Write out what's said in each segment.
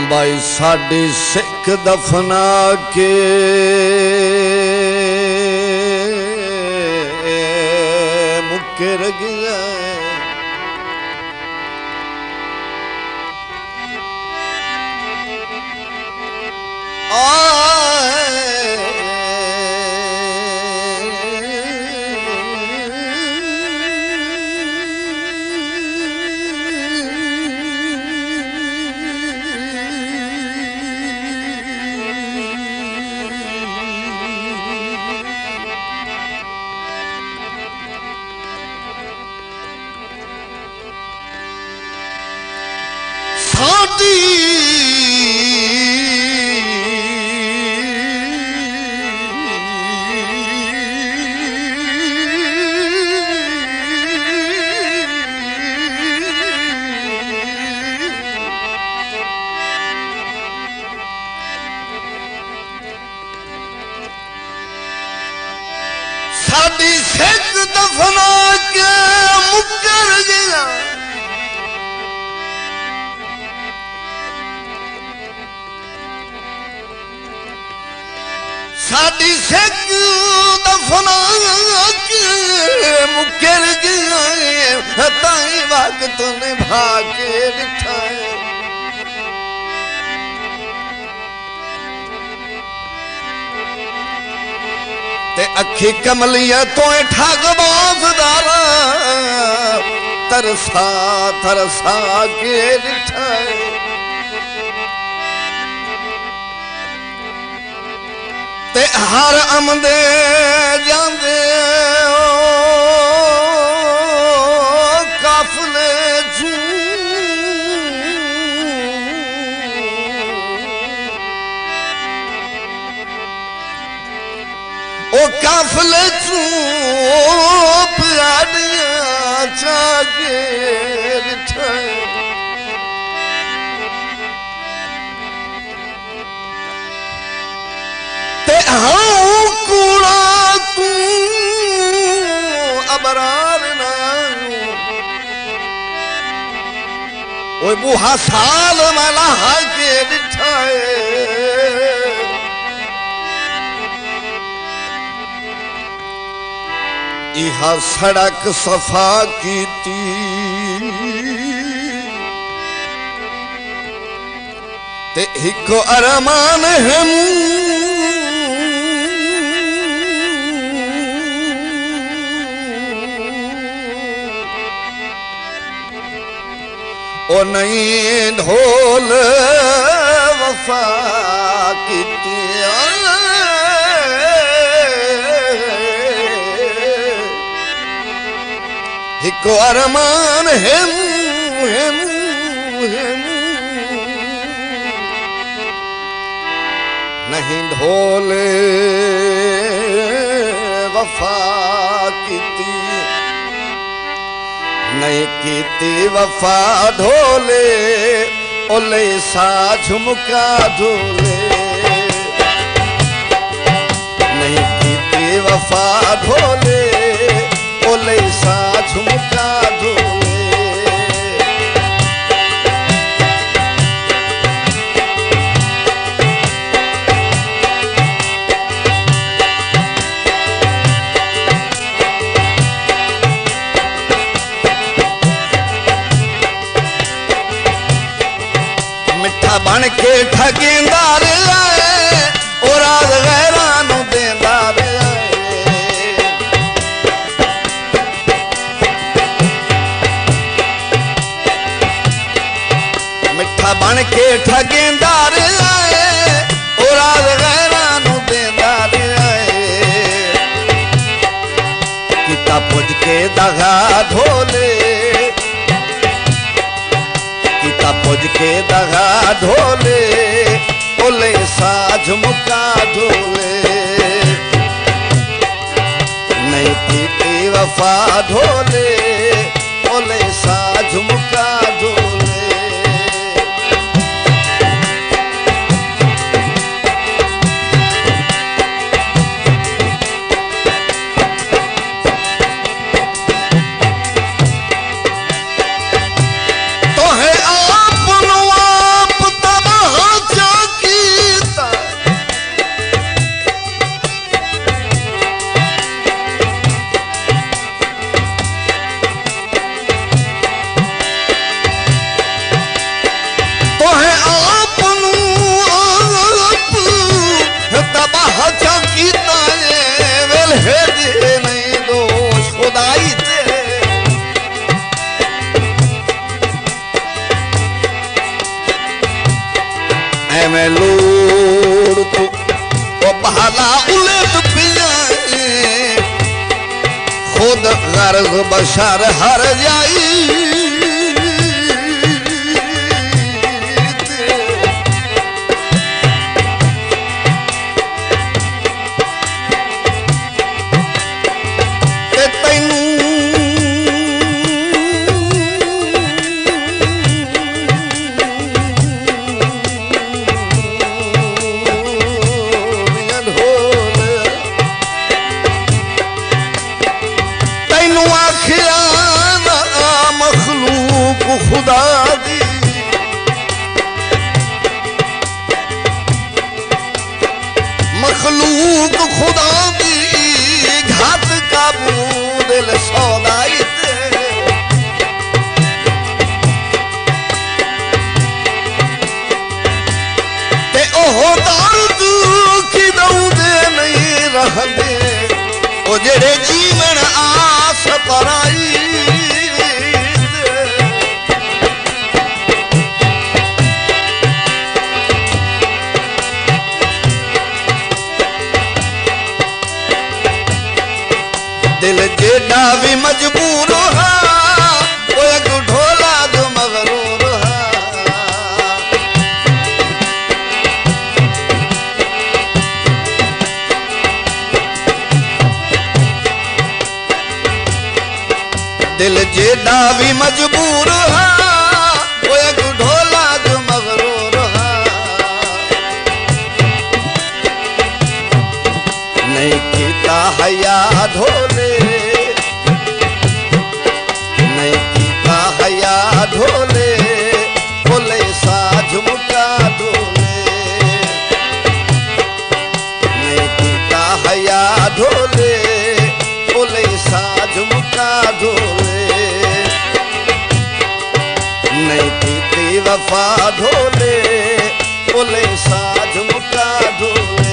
भाई साडी सिख दफना के मुकर गया साडी सिख दफना के मुकर गया साडी सिख दफना के मुकर गया ताई वक्त निभा के दिखा अखी कमलिया तो ठग बाजदारा तरसा तरसा के दिठा ते हर आमदे जांदे काफले चू ओ काफले चू प्यारियां जागे ते हाँ कूड़ा तू अबरार ना ओ बुहा साल मला के दिठाए इहा सड़क सफा की ते हिको अरमान है ओ नहीं ढोल वफा की हिको अरमान हिम हिम हिम नहीं ढोले वफा कीती नहीं कीती वफा ढोले ओले सा झुमका ढोले नहीं कीती वफा ढोले ओले सा झुमका ढोले मिठा बन के ठगेंदार आए और रात गैरानू देंदार बन के ठगेंदार आए और आज गैरानू देंदार आए किता पुज के दगा ढोले किता पुज के दगा ढोले ओले सा झुमका ढोले नहीं पीती वफा ढोले ओले सा झुमका ढोले तो है आप तबाह दिल है दे नहीं दोष खुदाई ते ऐवें लोड़ तू वो बहाला उलट पिया खुद गर्ज बशर हर जाई खुदा दी मखलूक खुदा दी घात काबू दिल सौदाई ते ओह दर्द की दौदे नहीं रहंदे ओ जेड़े जीवन आस पराई दिल जेड़ा भी मजबूर हा वो एक ढोला जो मगरूर हा दिल जेड़ा भी मजबूर हा वो एक ढोला जो मगरूर हा नहीं कीता हया ढोले ढोले बोले साझ मुका ढोले नहीं पीता हया ढोले बोले साझ मुका ढोले नहीं पीती वफा ढोले बोले साझ मुका ढोले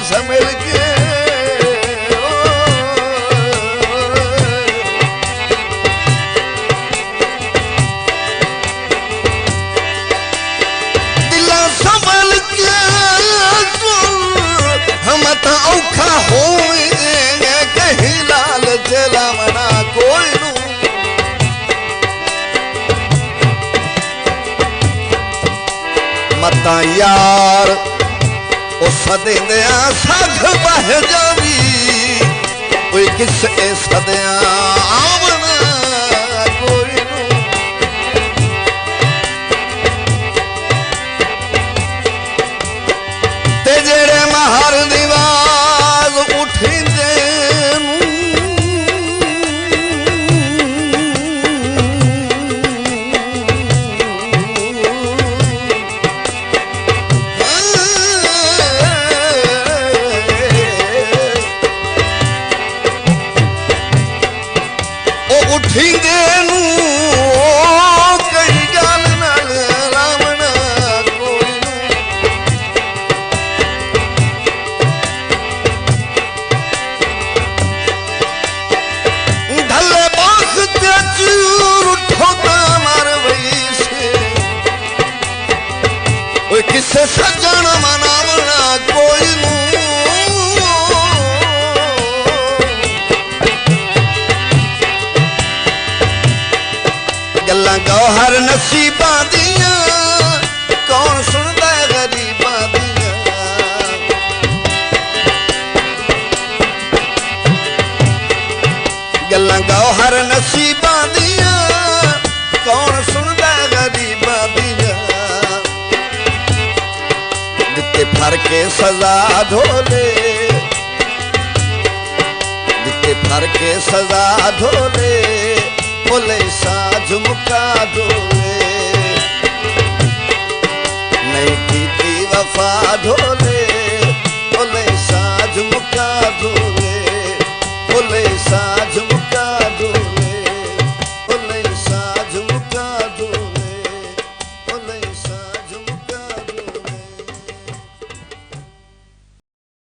संभल के दिला संभल के हम तो औखा हो कहीं लाल चला मना कोई नू मता यार ओ सदेंदिया सख बह जावी कोई किसे सदिया आवना कोई नू ते जेड़े महर दीवाज उठिंदे किसे सजन मनावना कोई गल्लां गौहर नसीबां दियां कौन सुनदा गरीबां दियां गल्लां गौहर नसीबां दियां कौन सुनदा गरीबां दियां दिते फर के सजा धोले दिते फर के सजा धोले बोले साझ मुका धोले नहीं कीती वफा धोले बोले साझ मुका धोले बोले साझ